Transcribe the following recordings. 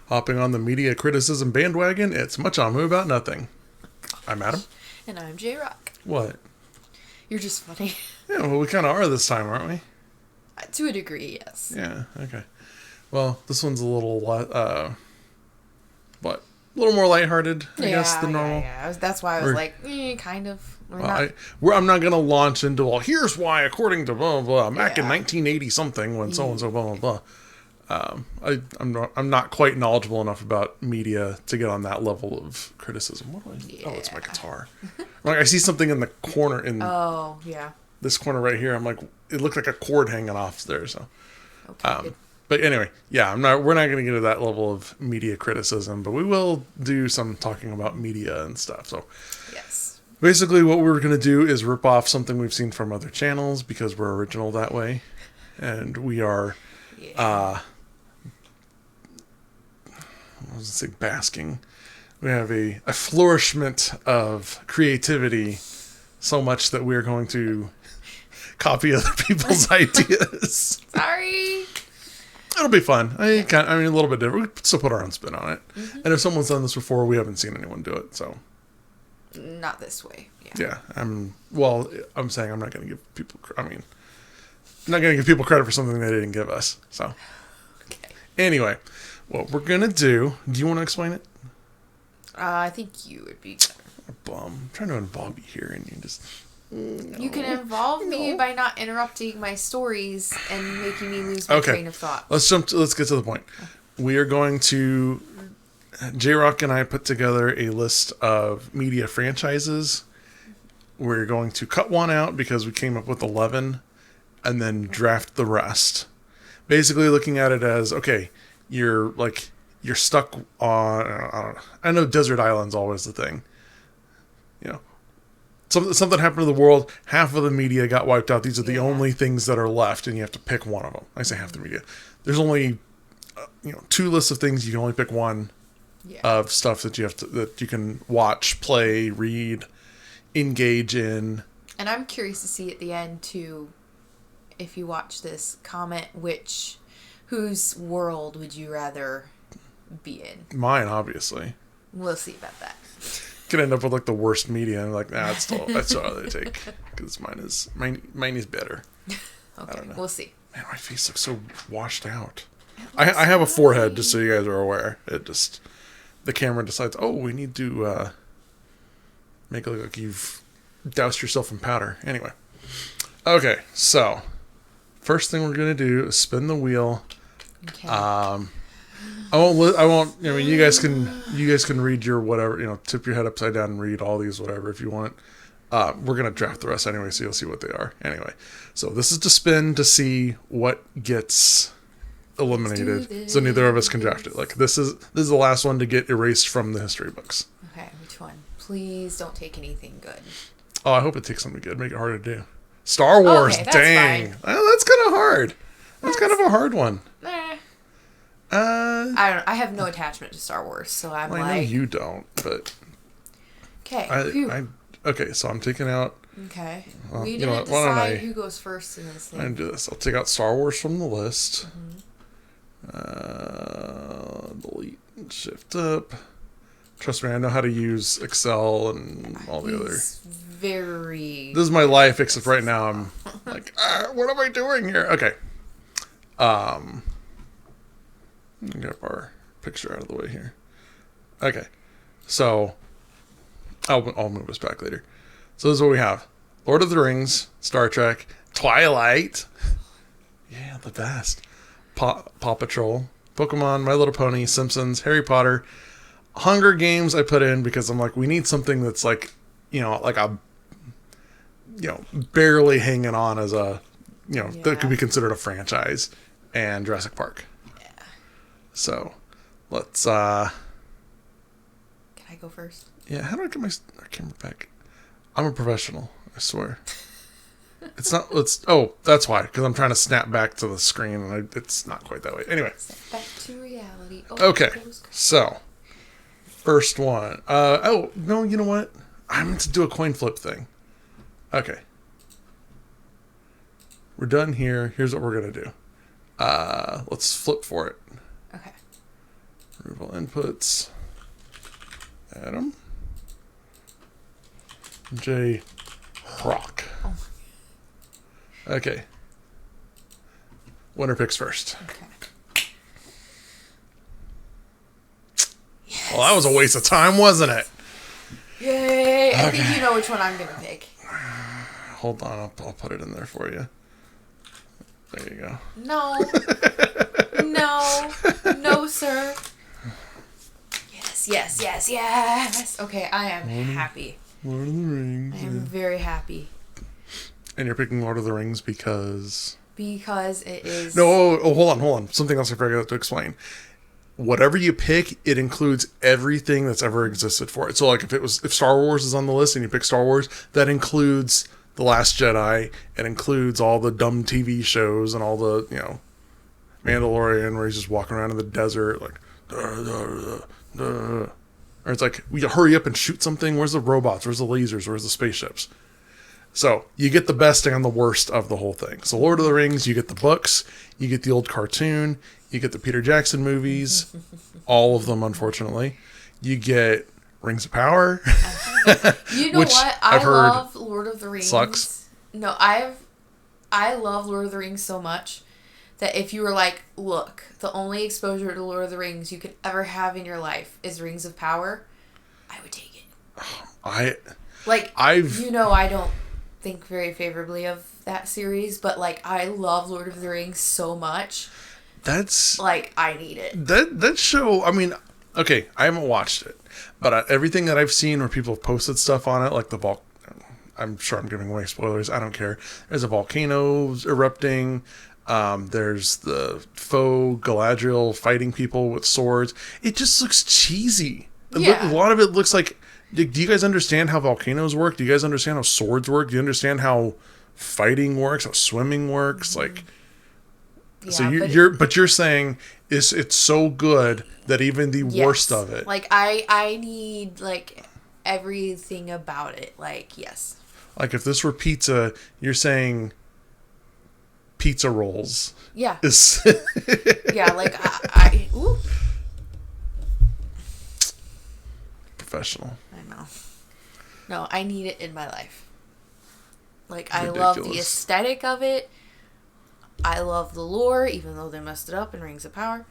Hopping on the media criticism bandwagon, it's much ado about nothing. I'm Adam. And I'm J-Rock. What? You're just funny. Yeah, well, we kind of are this time, aren't we? To a degree, yes. Yeah, okay. Well, this one's a little, a little more lighthearted, I guess, than normal. Yeah. That's why I was kind of. I'm not going to launch into, well, here's why, according to blah, blah, back in 1980 something, when so-and-so, blah, blah, blah. I'm not quite knowledgeable enough about media to get on that level of criticism. Oh, it's my guitar. I see something in the corner this corner right here. I'm like, it looked like a cord hanging off there. So, okay, but anyway, yeah, we're not going to get to that level of media criticism, but we will do some talking about media and stuff. So, yes. Basically, what we're going to do is rip off something we've seen from other channels because we're original that way, and we are. Basking. We have a flourishment of creativity, so much that we're going to copy other people's ideas. Sorry. It'll be fun. A little bit different. We still put our own spin on it. Mm-hmm. And if someone's done this before, we haven't seen anyone do it, so. Not this way. Yeah. I'm saying I'm not going to give people. I'm not going to give people credit for something they didn't give us. So. Okay. Anyway. What we're going to do you want to explain it? I think you would be better. I'm trying to involve you here, and you just... You can involve me by not interrupting my stories and making me lose my train of thought. Let's get to the point. We are going to... J-Rock and I put together a list of media franchises. We're going to cut one out because we came up with 11, and then draft the rest. Basically looking at it as, okay... You're stuck on, I know desert island's always the thing. You know, something happened to the world. Half of the media got wiped out. These are the only things that are left, and you have to pick one of them. I say half the media. There's only, 2 lists of things. You can only pick one of stuff that you can watch, play, read, engage in. And I'm curious to see at the end too, if you watch this, comment whose world would you rather be in? Mine, obviously. We'll see about that. Could end up with the worst media, and I'd still rather take because mine is better. Okay, I don't know. We'll see. Man, my face looks so washed out. I have a forehead, just so you guys are aware. The camera decides, we need to make it look like you've doused yourself in powder. Anyway, okay, so first thing we're gonna do is spin the wheel. Okay. I won't. You guys can read your whatever. Tip your head upside down and read all these whatever if you want. We're gonna draft the rest anyway, so you'll see what they are. Anyway, so this is to spin to see what gets eliminated. So neither of us can draft it. This is the last one to get erased from the history books. Okay, which one? Please don't take anything good. Oh, I hope it takes something good. Make it harder to do. Star Wars. Okay, dang. That's kind of hard. That's kind of a hard one. I don't know. I have no attachment to Star Wars, so I know you don't, but... Okay. Okay, so I'm taking out... Okay. We didn't decide who goes first in this thing. I can do this. I'll take out Star Wars from the list. Mm-hmm. Delete and shift up. Trust me, I know how to use Excel and all the other... Very... This is my life, except right now I'm what am I doing here? Okay. Get our picture out of the way here. Okay. So, I'll move us back later. So this is what we have. Lord of the Rings, Star Trek, Twilight. Yeah, the best. Paw Patrol, Pokemon, My Little Pony, Simpsons, Harry Potter. Hunger Games I put in because I'm we need something that's barely hanging on as a, that could be considered a franchise. And Jurassic Park. Yeah. So, let's, Can I go first? Yeah, how do I get my camera back? I'm a professional, I swear. That's why, because I'm trying to snap back to the screen, and it's not quite that way. Anyway. Step back to reality. Okay, so, first one. No, you know what? I meant to do a coin flip thing. Okay. We're done here. Here's what we're going to do. Let's flip for it. Okay. Remove Mine puts Adam. J. Rock. Oh. Okay. Winner picks first. Okay. Yes. Well, that was a waste of time, wasn't it? Yay! I think you know which one I'm going to pick. Hold on, I'll put it in there for you. There you go. No. No. No, sir. Yes. Okay, I am happy. Lord of the Rings. I am very happy. And you're picking Lord of the Rings because... Because it is... No, hold on. Something else I forgot to explain. Whatever you pick, it includes everything that's ever existed for it. So, like, if Star Wars is on the list and you pick Star Wars, that includes The Last Jedi. It includes all the dumb TV shows and all the, Mandalorian, where he's just walking around in the desert, like, or it's like, we hurry up and shoot something. Where's the robots? Where's the lasers? Where's the spaceships? So you get the best and the worst of the whole thing. So Lord of the Rings, you get the books, you get the old cartoon, you get the Peter Jackson movies, all of them, unfortunately. You get Rings of Power. You know what? I love Lord of the Rings. Sucks. No, I love Lord of the Rings so much that if you were like, look, the only exposure to Lord of the Rings you could ever have in your life is Rings of Power, I would take it. I don't think very favorably of that series, but like I love Lord of the Rings so much. That's like I need it. That show, I mean, okay, I haven't watched it, but everything that I've seen where people have posted stuff on it, like I'm sure I'm giving away spoilers. I don't care. There's a volcano erupting. There's the faux Galadriel fighting people with swords. It just looks cheesy. Yeah. A lot of it looks like... Do you guys understand how volcanoes work? Do you guys understand how swords work? Do you understand how fighting works? How swimming works? Like, yeah, so you're saying it's so good that even the worst of it. Like I need like everything about it. Like yes. Like if this were pizza, you're saying pizza rolls. Yeah. Is yeah, like I ooh. Professional. I know. No, I need it in my life. Like I love the aesthetic of it. I love the lore, even though they messed it up in Rings of Power.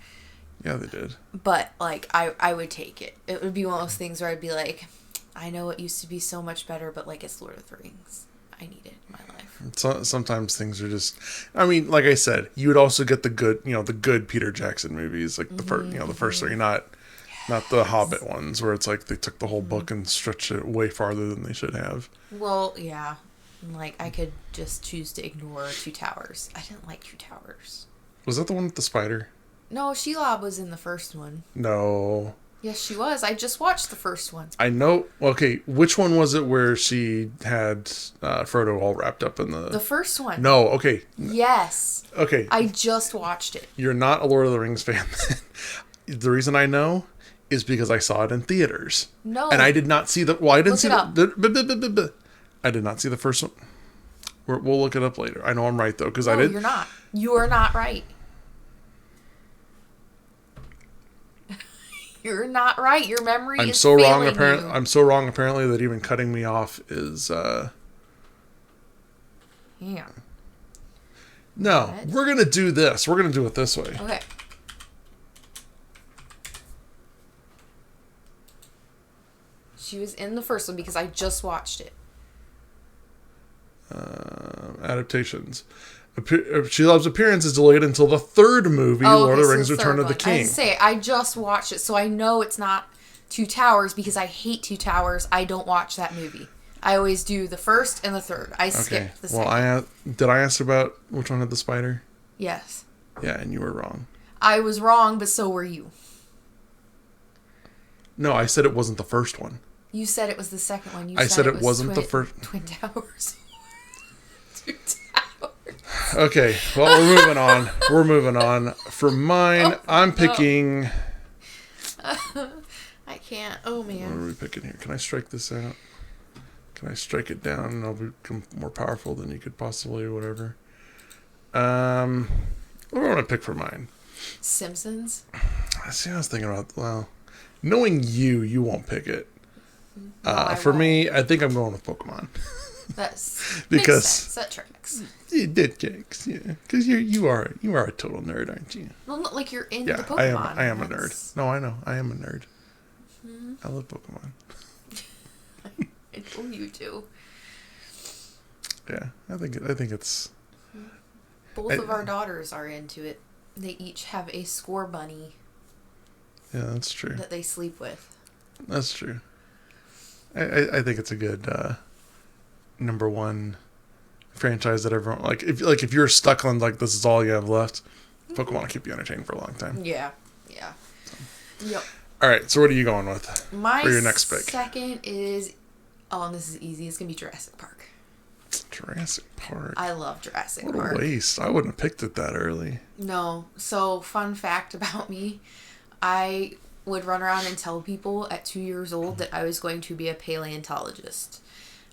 Yeah, they did. But like I would take it. It would be one of those things where I'd be like, I know it used to be so much better, but like it's Lord of the Rings. I need it in my life. So, sometimes things are just... I mean, like I said, you would also get the good Peter Jackson movies, like the first three, not the Hobbit ones, where it's like they took the whole book and stretched it way farther than they should have. Well, yeah. Like, I could just choose to ignore Two Towers. I didn't like Two Towers. Was that the one with the spider? No, Shelob was in the first one. No. Yes, she was. I just watched the first one. I know. Okay, which one was it where she had Frodo all wrapped up in the... The first one. No, okay. Yes. Okay. I just watched it. You're not a Lord of the Rings fan. The reason I know is because I saw it in theaters. No. And I did not see the... Well, I didn't see the... I did not see the first one. We'll look it up later. I know I'm right, though, because no, I did... you're not. You are not right. You're not right. Your memory is so wrong. Apparently, I'm so wrong. Apparently, that even cutting me off is. Yeah. No, we're gonna do this. We're gonna do it this way. Okay. She was in the first one because I just watched it. Adaptations. Shelob's appearance is delayed until the third movie, Lord of the Rings: Return of the King. I just watched it, so I know it's not Two Towers because I hate Two Towers. I don't watch that movie. I always do the first and the third. I skip the second. Well, did I ask about which one had the spider? Yes. Yeah, and you were wrong. I was wrong, but so were you. No, I said it wasn't the first one. You said it was the second one. I said it wasn't the first. Twin Towers. Two Towers. Okay, well, we're moving on. For mine, I'm picking... I can't. Oh, man. What are we picking here? Can I strike this out? Can I strike it down and I'll become more powerful than you could possibly, whatever? What do I want to pick for mine? Simpsons? See, I was thinking about... Well, Knowing you won't pick it. No, For me, I think I'm going with Pokemon. That's Because- makes sense. That tracks. It did, Jakes. Yeah, because you are a total nerd, aren't you? Well, not like you're in Yeah, the Pokemon. I am a That's- nerd. No, I know, I am a nerd. Hmm. I love Pokemon. I know you do. Yeah, I think it's. Both of our daughters are into it. They each have a score bunny Yeah, that's true. that they sleep with. That's true. I think it's a good number one franchise that everyone if you're stuck on like this is all you have left, Pokemon will keep you entertained for a long time. Yeah. Yep. All right, so what are you going with My for your next pick? second is, and this is easy. It's gonna be Jurassic Park. Jurassic Park. I love Jurassic What Park. a waste! I wouldn't have picked it that early. No. So, fun fact about me, I would run around and tell people at 2 years old that I was going to be a paleontologist.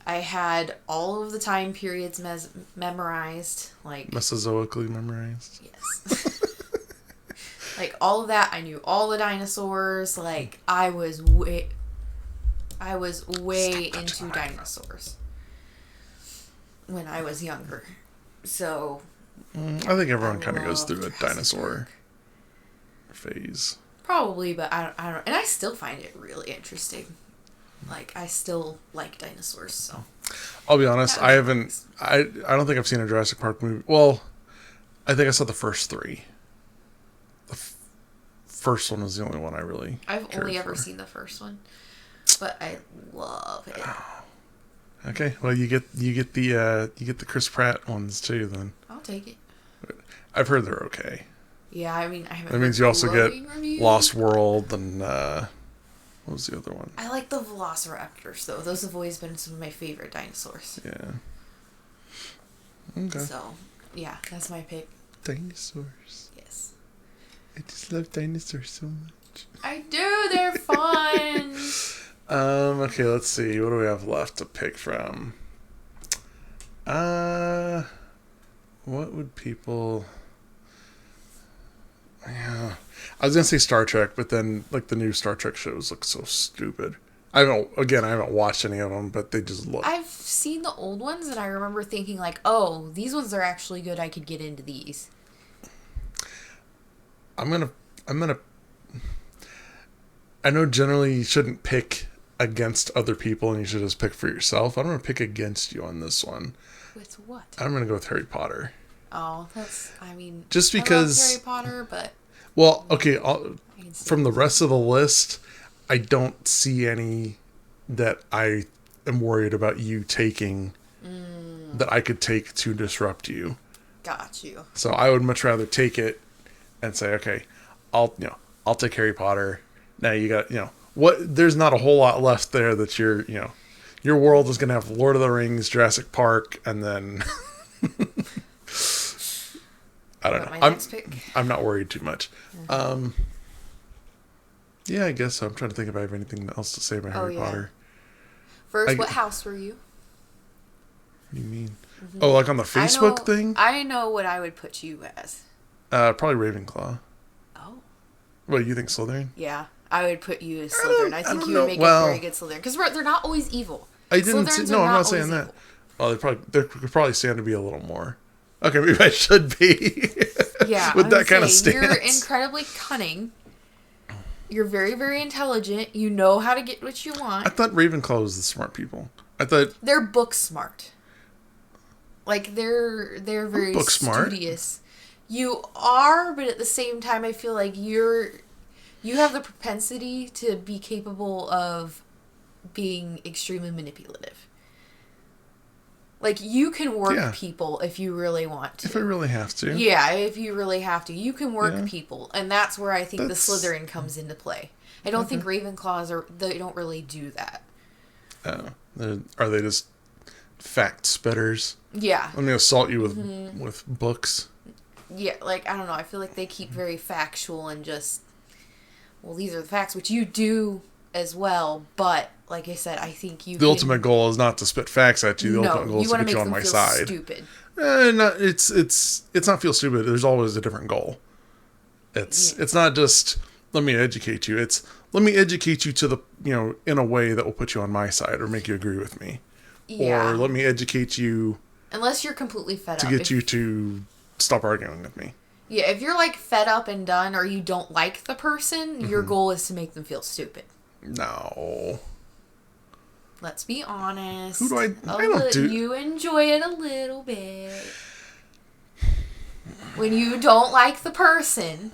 I had all of the time periods memorized, like Mesozoically memorized. yes, like all of that. I knew all the dinosaurs. Like I was way into dinosaurs when I was younger. So I think everyone kind of goes love through a Jurassic dinosaur phase. probably, but I don't, and I still find it really interesting. Like I still like dinosaurs, so I'll be honest. That I makes haven't. I don't think I've seen a Jurassic Park movie. Well, I think I saw the first three. The first one was the only one I really. I've cared only ever for. seen the first one, but I love it. Okay, well you get the Chris Pratt ones too. Then I'll take it. I've heard they're okay. Yeah, I mean, I haven't. That means heard you also get glowing reviews. Lost World and what was the other one? I like the Velociraptors though. Those have always been some of my favorite dinosaurs. Yeah. Okay. So, yeah, that's my pick. Dinosaurs. Yes. I just love dinosaurs so much. I do. They're fun. Okay, let's see. What do we have left to pick from? What would people... Yeah. I was gonna say Star Trek, but then like the new Star Trek shows look so stupid. I haven't watched any of them, but they just look... I've seen the old ones, and I remember thinking like, oh, these ones are actually good. I could get into these. I'm gonna I know generally you shouldn't pick against other people and you should just pick for yourself. I'm gonna pick against you on this one. With what? I'm gonna go with Harry Potter. Oh, that's... I mean... Just I love because... Harry Potter, but... Well, okay, I can see from the rest of the list, I don't see any that I am worried about you taking that I could take to disrupt you. Got you. So I would much rather take it and say, okay, I'll take Harry Potter. Now you got, there's not a whole lot left there that your world is going to have Lord of the Rings, Jurassic Park, and then I don't know. My next pick? I'm not worried too much. Yeah, I guess so. I'm trying to think if I have anything else to say about Harry Potter. First, what house were you? What do you mean? Oh, like on the Facebook thing? I know what I would put you as. Probably Ravenclaw. Oh. What, you think Slytherin? Yeah, I would put you as Slytherin. I think don't you know. would make Well, a very good Slytherin. Because they're not always evil. I didn't Slytherins no, are I'm not always saying that. evil. Well, they could probably stand to be a little more. Okay, maybe I should be. Yeah, With I that would kind of say stance. You're incredibly cunning. You're very, very intelligent. You know how to get what you want. I thought Ravenclaw was the smart people. I thought... They're book smart. Like, they're very book smart. studious. You are, but at the same time, I feel like you have the propensity to be capable of being extremely manipulative. Like, you can work people if you really want to. If I really have to. Yeah, if you really have to. You can work people. And that's where I think the Slytherin comes into play. I don't think Ravenclaws they don't really do that. Are they just fact spitters? Yeah. Let me assault you with books. Yeah, like, I don't know. I feel like they keep very factual and just, well, these are the facts, which you do as well. But, like I said, I think the ultimate goal is not to spit facts at you. The ultimate goal is to get you on my side. Stupid. It's not feel stupid. There's always a different goal. It's not just let me educate you. It's let me educate you to the in a way that will put you on my side or make you agree with me. Yeah. Or let me educate you Unless you're completely fed to up. get you to stop arguing with me. Yeah, if you're like fed up and done or you don't like the person, your goal is to make them feel stupid. No. Let's be honest. Who do I don't do... You enjoy it a little bit. When you don't like the person,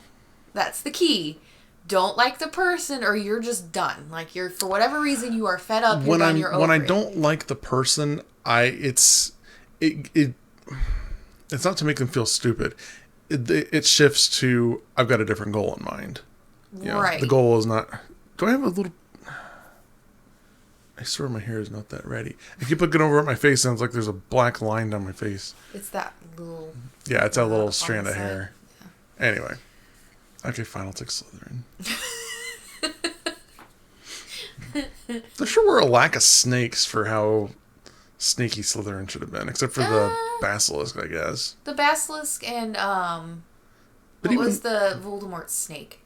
that's the key. Don't like the person or you're just done. Like you're, for whatever reason, you are fed up, you're done, you're over when I it. don't like the person, it's not to make them feel stupid. It shifts to, I've got a different goal in mind. Right. The goal is not, do I have a little... I swear my hair is not that ready. I keep looking over at my face and it's like there's a black line down my face. It's that little... Yeah, it's that little strand of hair. Yeah. Anyway. Okay, fine, I'll take Slytherin. There sure were a lack of snakes for how sneaky Slytherin should have been, except for the basilisk, I guess. The basilisk and, what was the Voldemort snake?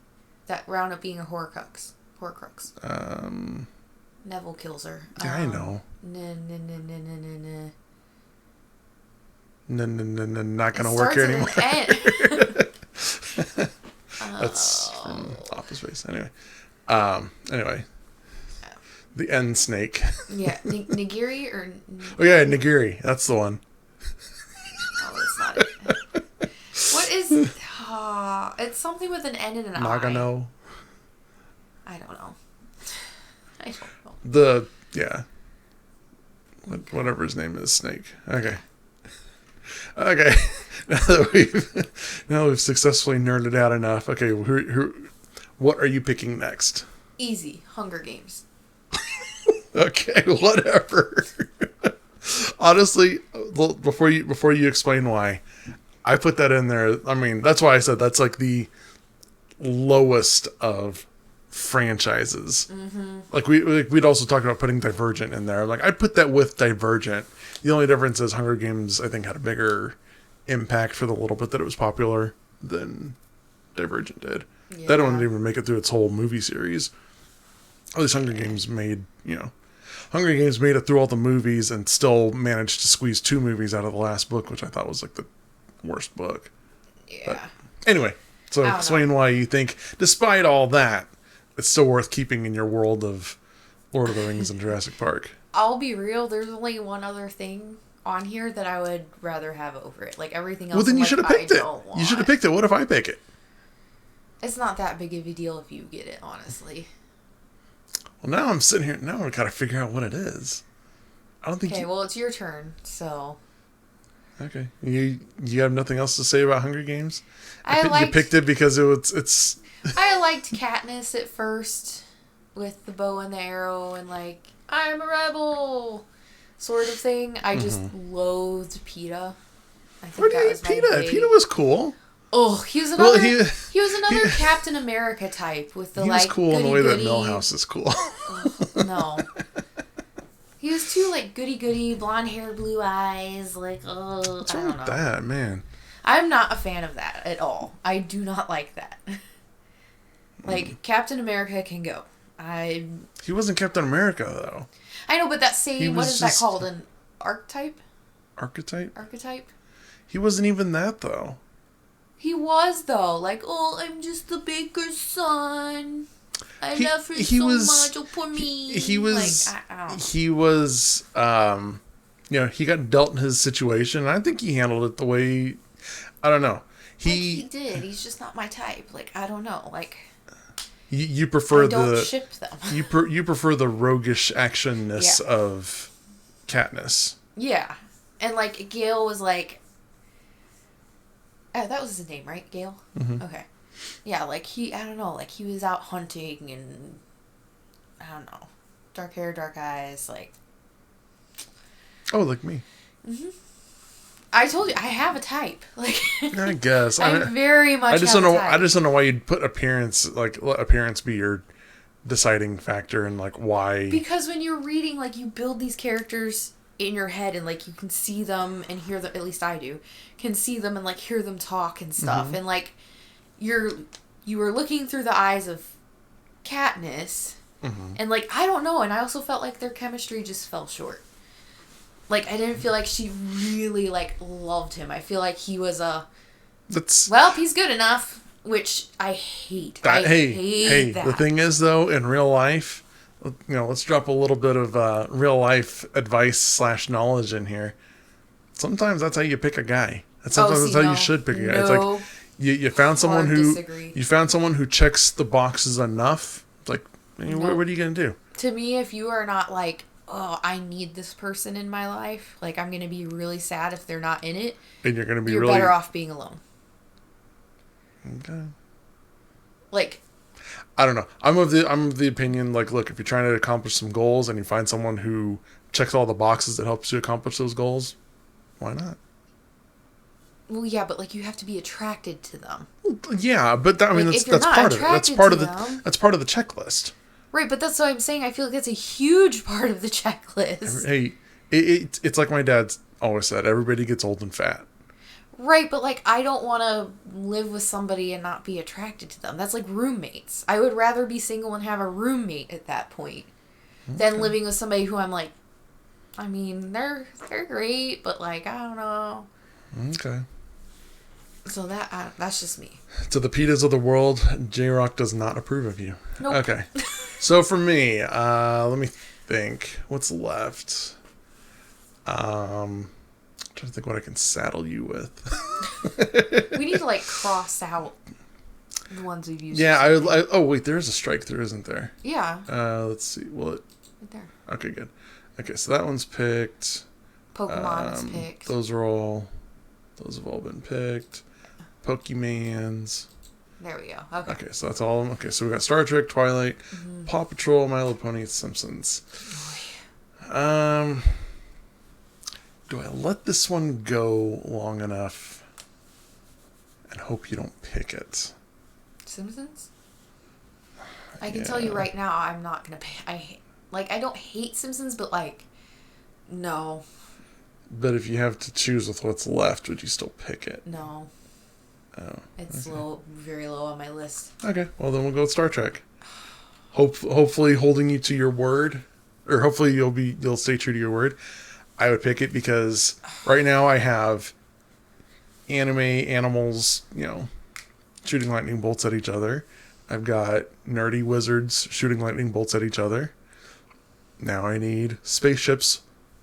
That wound up being a Horcrux. Neville kills her. Yeah, I know. Not gonna work here anymore. That's from Office Space. Anyway. Anyway. The end snake. Yeah, Nagiri or... Oh yeah, Nagiri. That's the one. Oh, that's not it. What is... it's something with an N and an I. Nagano. I don't know. Whatever his name is, Snake. Okay. Okay. Now that we've successfully nerded out enough. Okay, what are you picking next? Easy. Hunger Games. Okay, whatever. Honestly, before you explain why, I put that in there. I mean, that's why I said that's like the lowest of franchises. Mm-hmm. Like we'd also talk about putting Divergent in there. Like I'd put that with Divergent. The only difference is Hunger Games, I think, had a bigger impact for the little bit that it was popular than Divergent did. Yeah. That didn't even make it through its whole movie series. At least Hunger Games made it through all the movies and still managed to squeeze 2 movies out of the last book, which I thought was like the worst book. Yeah. But anyway, so explain why you think, despite all that, it's still worth keeping in your world of Lord of the Rings and Jurassic Park. I'll be real. There's only one other thing on here that I would rather have over it. Like everything else. Well, then you should have picked it. You should have picked it. What if I pick it? It's not that big of a deal if you get it, honestly. Well, now I'm sitting here. Now I've got to figure out what it is. I don't think. Okay, well, it's your turn, so. Okay, you have nothing else to say about Hunger Games? You picked it because it's. I liked Katniss at first, with the bow and the arrow and like I'm a rebel, sort of thing. I just loathed Peeta. I think that was Peeta? Peeta was cool. Oh, he was another. He was another Captain America type with the he was cool in the way that Milhouse is cool. No. He was too, like, goody-goody, blonde hair, blue eyes, like, What's wrong with that, man? I'm not a fan of that at all. I do not like that. Like, Captain America can go. He wasn't Captain America, though. I know, but that same, what is that called? An archetype? Archetype? He wasn't even that, though. He was, though. Like, I'm just the baker's son. I love her so much. Oh, poor me. He was. Like, he was. He got dealt in his situation. I think he handled it the way. I don't know. He did. He's just not my type. Like, I don't know. Like. You prefer don't ship them. You prefer the roguish actionness of Katniss. Yeah, and like Gale was like. Oh, that was his name, right? Gale? Mm-hmm. Okay. Yeah, like I don't know, like he was out hunting and, I don't know, dark hair, dark eyes, like. Oh, like me. Mm-hmm. I told you, I have a type. Like. I guess. I very much. I just don't know. I just don't know why you'd put appearance, like let appearance be your deciding factor, and like why. Because when you're reading, like you build these characters in your head and like you can see them and hear them, at least I do, can see them and like hear them talk and stuff, and like you are looking through the eyes of Katniss. Mm-hmm. And, like, I don't know. And I also felt like their chemistry just fell short. Like, I didn't feel like she really, like, loved him. I feel like he was well, he's good enough, which I hate. I hate that. The thing is, though, in real life, let's drop a little bit of real life advice / knowledge in here. Sometimes that's how you pick a guy. That's how you should pick a guy. It's like you found someone who checks the boxes enough. It's like, what are you gonna do? To me, if you are not like, oh, I need this person in my life, like, I'm gonna be really sad if they're not in it. And you're gonna be you're better off being alone. Okay. Like, I don't know. I'm of the opinion, like, look, if you're trying to accomplish some goals and you find someone who checks all the boxes that helps you accomplish those goals, why not? Well, yeah, but, like, you have to be attracted to them. Yeah, but that's part of it. That's part of the checklist. Right, but that's what I'm saying. I feel like that's a huge part of the checklist. Hey, it's like my dad's always said, everybody gets old and fat. Right, but, like, I don't want to live with somebody and not be attracted to them. That's like roommates. I would rather be single and have a roommate at that point than living with somebody who I'm like, I mean, they're great, but, like, I don't know. Okay. So that's just me. To the Pitas of the world, J-Rock does not approve of you. Nope. Okay. So for me, let me think. What's left? I'm trying to think what I can saddle you with. We need to, like, cross out the ones we've used. Yeah, oh wait, there is a strike through, isn't there? Yeah. Let's see. Right there. Okay, good. Okay, so that one's picked. Pokemon is picked. Those have all been picked. Pokemans. There we go. Okay. Okay, so that's all. Okay, so we got Star Trek, Twilight, Paw Patrol, My Little Pony, Simpsons. Do I let this one go long enough and hope you don't pick it? Simpsons? I can tell you right now, I'm not gonna pick. I don't hate Simpsons, but, like, no. But if you have to choose with what's left, would you still pick it? No. Oh. It's very low on my list. Okay, well then we'll go with Star Trek. Hopefully holding you to your word, or hopefully you'll stay true to your word. I would pick it because right now I have anime animals, shooting lightning bolts at each other. I've got nerdy wizards shooting lightning bolts at each other. Now I need spaceships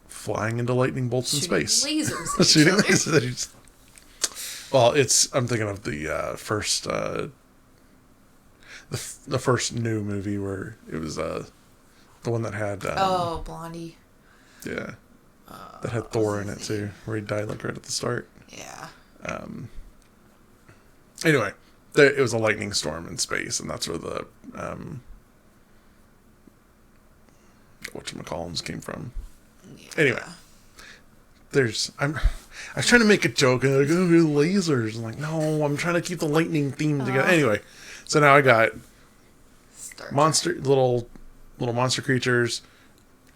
flying into lightning bolts in space. Shooting lasers at each other. Well, I'm thinking of the first, the first new movie where it was the one that had. Blondie. Yeah, that had Thor in it too, where he died like right at the start. Yeah. Anyway, it was a lightning storm in space, and that's where the whatchamacallums came from. Yeah. Anyway, I was trying to make a joke and like, oh, lasers. I'm like, no, I'm trying to keep the lightning theme together. Anyway, so now I got little monster creatures,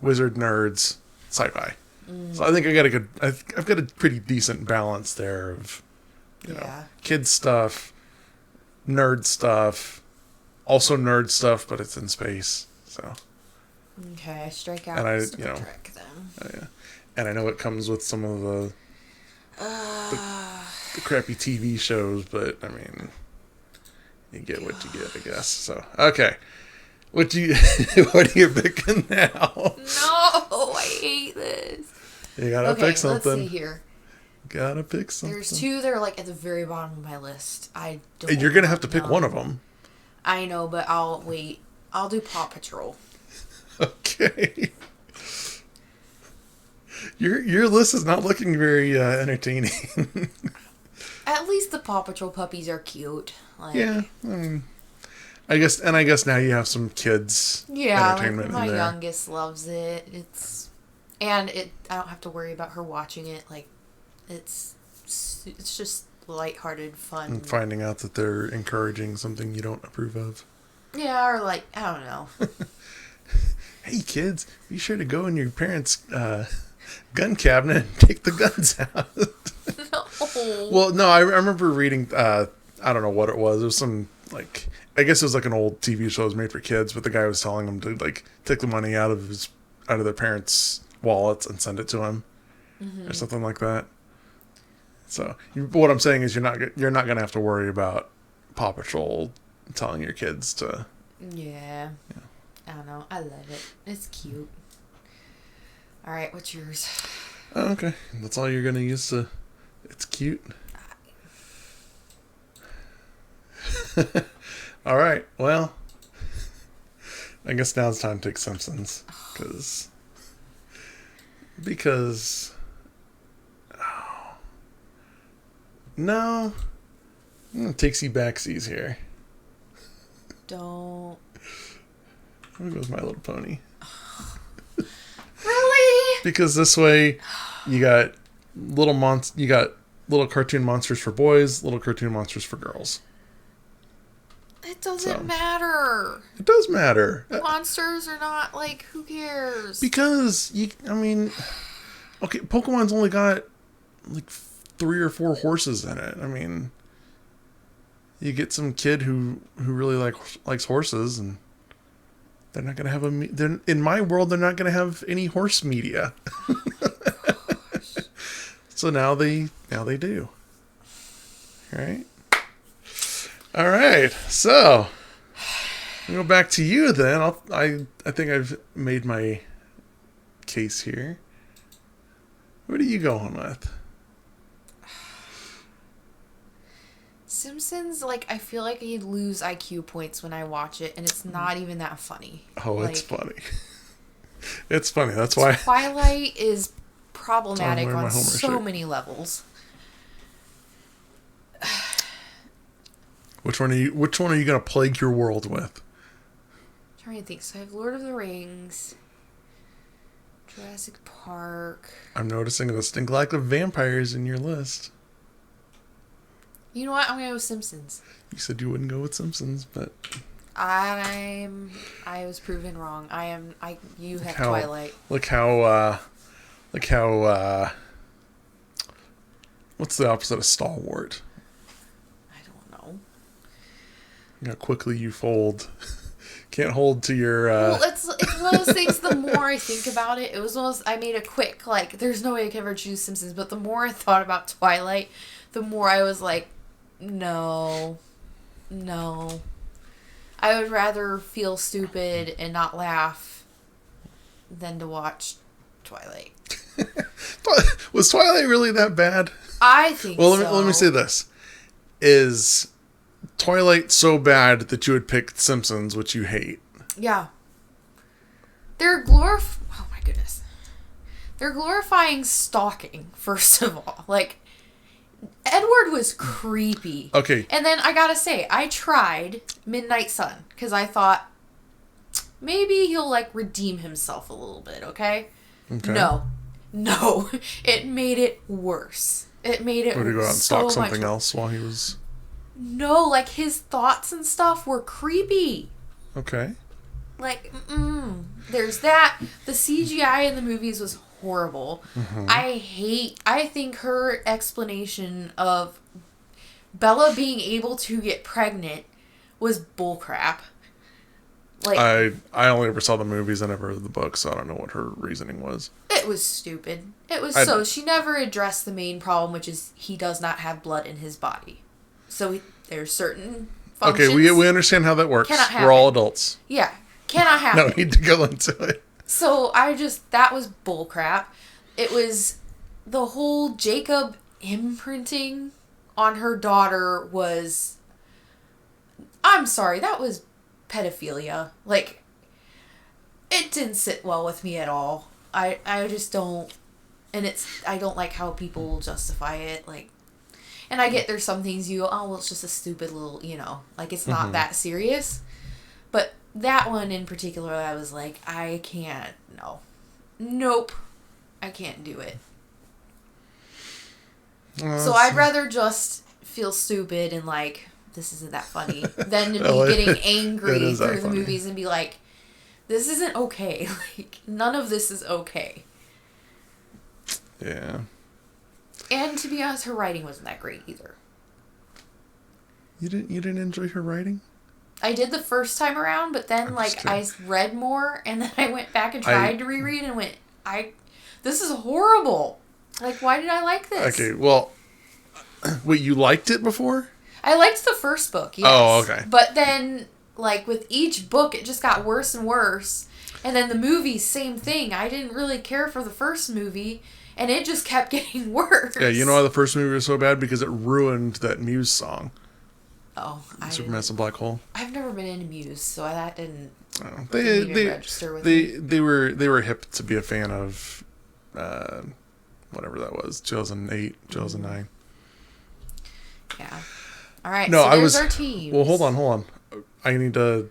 wizard nerds, sci-fi. So I think I've got a pretty decent balance there of, kids stuff, nerd stuff, also nerd stuff, but it's in space. So. Okay, strike out Star Trek then. Oh, yeah. And I know it comes with some of the crappy TV shows, but I mean, you get what you get, I guess. So, okay. What are you picking now? No, I hate this. You gotta pick something. Let's see here. Gotta pick something. There's two that are like at the very bottom of my list. And you're gonna have to pick one of them. I know, but I'll wait. I'll do Paw Patrol. Okay. Your list is not looking very entertaining. At least the Paw Patrol puppies are cute. Yeah, I guess now you have some kids entertainment my in there. youngest loves it. I don't have to worry about her watching it. Like, it's just lighthearted fun. And finding out that they're encouraging something you don't approve of. Yeah, or like, I don't know. Hey kids, be sure to go in your parents' gun cabinet and take the guns out. No. Well, no, I remember reading, I don't know what it was. It was some like I guess it was like an old TV show that was made for kids, but the guy was telling them to like take the money out of their parents' wallets and send it to him, or something like that. So what I'm saying is you're not gonna have to worry about Paw Patrol telling your kids to. Yeah. I don't know. I love it. It's cute. All right, what's yours? Oh, okay, that's all you're gonna use to. It's cute. All right. Well, I guess now it's time to take Simpsons because oh, no, I'm gonna take backsies here. Don't. I'm gonna go with My Little Pony. Really? Because this way, you got you got little cartoon monsters for boys, little cartoon monsters for girls. It doesn't matter. It does matter. Monsters are not like, who cares? Because okay, Pokemon's only got like 3 or 4 horses in it. I mean, you get some kid who really likes horses, and they're not gonna have in my world they're not gonna have any horse media. So now they do. Right? All right. So we'll go back to you then. I think I've made my case here. What are you going with? Simpsons, like, I feel like I lose IQ points when I watch it, and it's not even that funny. Oh, it's funny. It's funny. That's why Twilight is problematic on so shirt. many levels. Which one are you going to plague your world with? I'm trying to think. So I have Lord of the Rings, Jurassic Park. I'm noticing a distinct lack of vampires in your list. You know what? I'm gonna go with Simpsons. You said you wouldn't go with Simpsons, but I was proven wrong. You have Twilight. Look how what's the opposite of stalwart? I don't know. How quickly you fold. Can't hold to your Well, it's one of those things, the more I think about it, it was almost, I made a quick, like, there's no way I could ever choose Simpsons, but the more I thought about Twilight, the more I was like, no. I would rather feel stupid and not laugh than to watch Twilight. Was Twilight really that bad? I think so. Well, let me say this. Is Twilight so bad that you would pick Simpsons, which you hate? Yeah. Oh my goodness. They're glorifying stalking, first of all. Like, Edward was creepy. Okay. And then I gotta say, I tried Midnight Sun because I thought maybe he'll like redeem himself a little bit, okay? No. It made it worse. It made it Would he go out and so stalk something much else while he was... No, like his thoughts and stuff were creepy. Okay. Like, there's that. The CGI in the movies was horrible. Mm-hmm. I think her explanation of Bella being able to get pregnant was bullcrap. Like, I only ever saw the movies. I never read the book, so I don't know what her reasoning was. It was stupid. She never addressed the main problem, which is he does not have blood in his body. So there's certain functions. Okay, we understand how that works. We're all adults. Yeah. Cannot happen. No need to go into it. So that was bullcrap. It was the whole Jacob imprinting on her daughter was, I'm sorry, that was pedophilia. Like, it didn't sit well with me at all. I just don't, and I don't like how people justify it. Like, and I get there's some things you go, oh, well, it's just a stupid little, like it's not that serious. But that one in particular, I was like, I can't, nope, I can't do it. So I'd rather just feel stupid and like, this isn't that funny, than to be getting angry through the movies and be like, this isn't okay. Like, none of this is okay. Yeah. And to be honest, her writing wasn't that great either. You didn't enjoy her writing? I did the first time around, but then like I read more, and then I went back and tried to reread and went, this is horrible. Like, why did I like this? Okay, well, wait, you liked it before? I liked the first book, yes. Oh, okay. But then, like, with each book, it just got worse and worse. And then the movie, same thing. I didn't really care for the first movie, and it just kept getting worse. Yeah, you know why the first movie was so bad? Because it ruined that Muse song. Oh, Superman's a Black Hole. I've never been into Muse, so that didn't They register with me. they were hip to be a fan of whatever that was, 2008, 2009. Yeah. All right. No, so there's our team. Well, hold on. I need to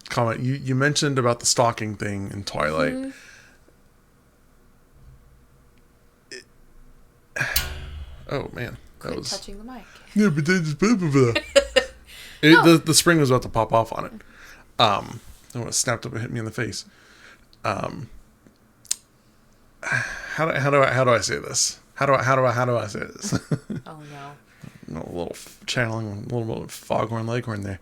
comment. You mentioned about the stalking thing in Twilight. Mm-hmm. Oh man, Quit touching the mic. Yeah, but they just blah, blah, blah. The spring was about to pop off on it. It snapped up and hit me in the face. How do I say this? How do I say this? Oh no. A little channeling, a little bit of Foghorn Leghorn there.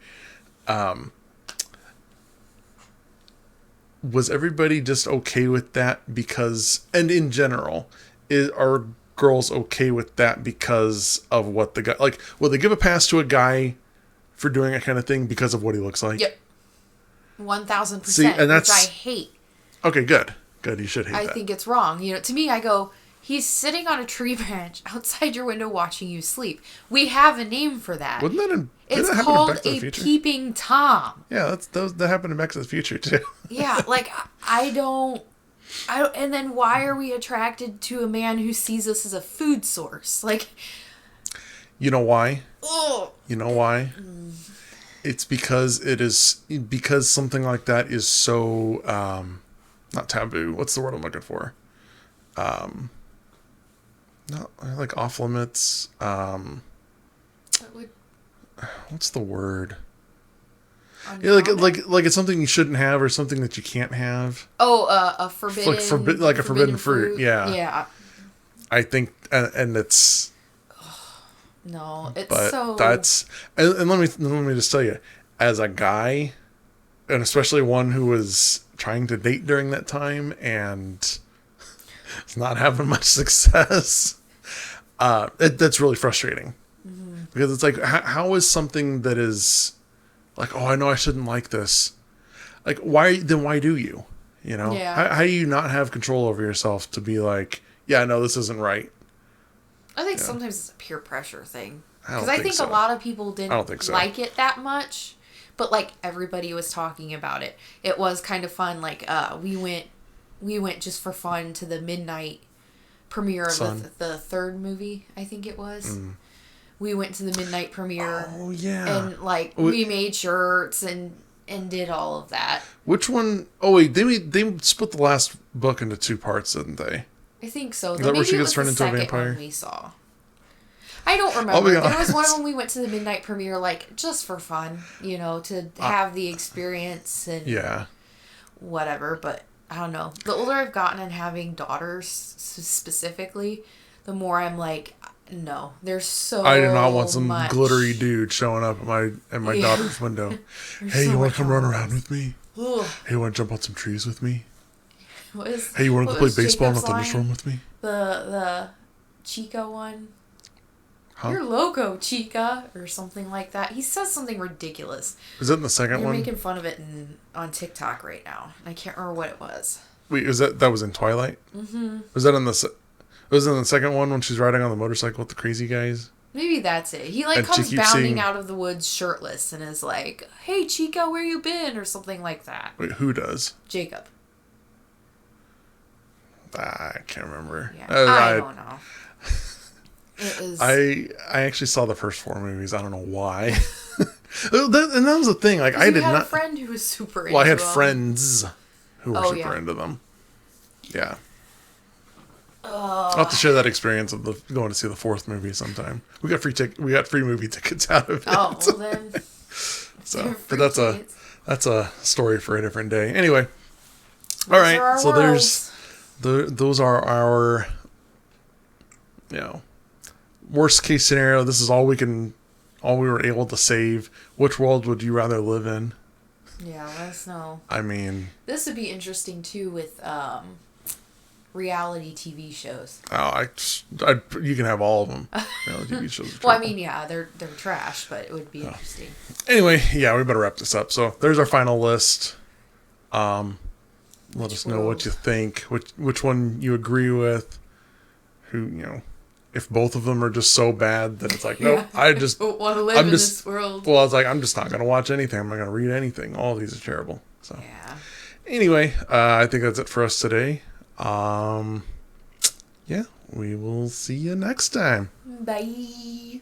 Was everybody just okay with that because, and in general, are girls okay with that because of what the guy, like, will they give a pass to a guy for doing that kind of thing because of what he looks like? Yep. 1,000%. See, and that's, which I hate. Okay, good. You should hate that. I think it's wrong. You know, to me, I go, he's sitting on a tree branch outside your window watching you sleep. We have a name for that. Wasn't that it's called a peeping Tom. Yeah, that happened in Back to the Future too. Yeah, like I don't, and then why are we attracted to a man who sees us as a food source? Like, you know why? Ugh. You know why? It's because something like that is so not taboo. What's the word I'm looking for? Not like off limits. What's the word? Yeah, like it's something you shouldn't have or something that you can't have. Oh, a forbidden, like a forbidden fruit. Yeah. Yeah. I think, and it's. No, it's but so. That's and let me just tell you, as a guy, and especially one who was trying to date during that time and is not having much success, that's really frustrating. Mm-hmm. Because it's like, how is something that is like, oh, I know I shouldn't like this, like, why do you? You know, yeah. How do you not have control over yourself to be like, yeah, no, this isn't right? I think sometimes it's a peer pressure thing. Because I think so. a lot of people didn't so. like it that much, but like everybody was talking about it. It was kind of fun. Like we went just for fun to the midnight premiere of the third movie. I think it was. Mm. We went to the midnight premiere. Oh yeah. And like we made shirts and did all of that. Which one? Oh wait, they split the last book into 2 parts, didn't they? I think so. Is that where she gets turned into a vampire? We saw. I don't remember. There was one of them we went to the midnight premiere, like, just for fun, you know, to have the experience and whatever. But I don't know. The older I've gotten and having daughters specifically, the more I'm like, no, there's so I do not want some much. Glittery dude showing up at my daughter's window. Hey, you want to come run around with me? Ugh. Hey, you want to jump on some trees with me? Hey, you want to go play baseball in a thunderstorm with me? The Chica one. Huh? You're loco, Chica, or something like that. He says something ridiculous. Is that in the second one? You're making fun of it on TikTok right now. I can't remember what it was. Wait, that was in Twilight? Mm-hmm. Was that in the? Was it in the second one when she's riding on the motorcycle with the crazy guys? Maybe that's it. He comes bounding out of the woods shirtless and is like, "Hey, Chica, where you been?" or something like that. Wait, who does? Jacob. I can't remember. Yeah, I don't know. It was. I actually saw the first 4 movies. I don't know why. And that was the thing. Like, I did not. You had a friend who was super into them. Well, I had friends who were super into them. Yeah. I'll have to share that experience of going to see the 4th movie sometime. We got free movie tickets out of it. Oh, well then. So, but that's a story for a different day. Anyway, all right. So those are our, worst case scenario. This is all we can all we were able to save. Which world would you rather live in? Yeah, let us know. I mean, This would be interesting too with reality TV shows. you can have all of them. TV shows are Well, I terrible. mean, yeah, they're trash, but it would be interesting. Anyway, yeah, we better wrap this up. So there's our final list. Let us know what you think. Which one you agree with. Who, if both of them are just so bad that it's like, nope, I just don't want to live in this world. Well, I was like, I'm just not going to watch anything. I'm not going to read anything. All these are terrible. So Yeah. anyway, I think that's it for us today. Yeah, we will see you next time. Bye.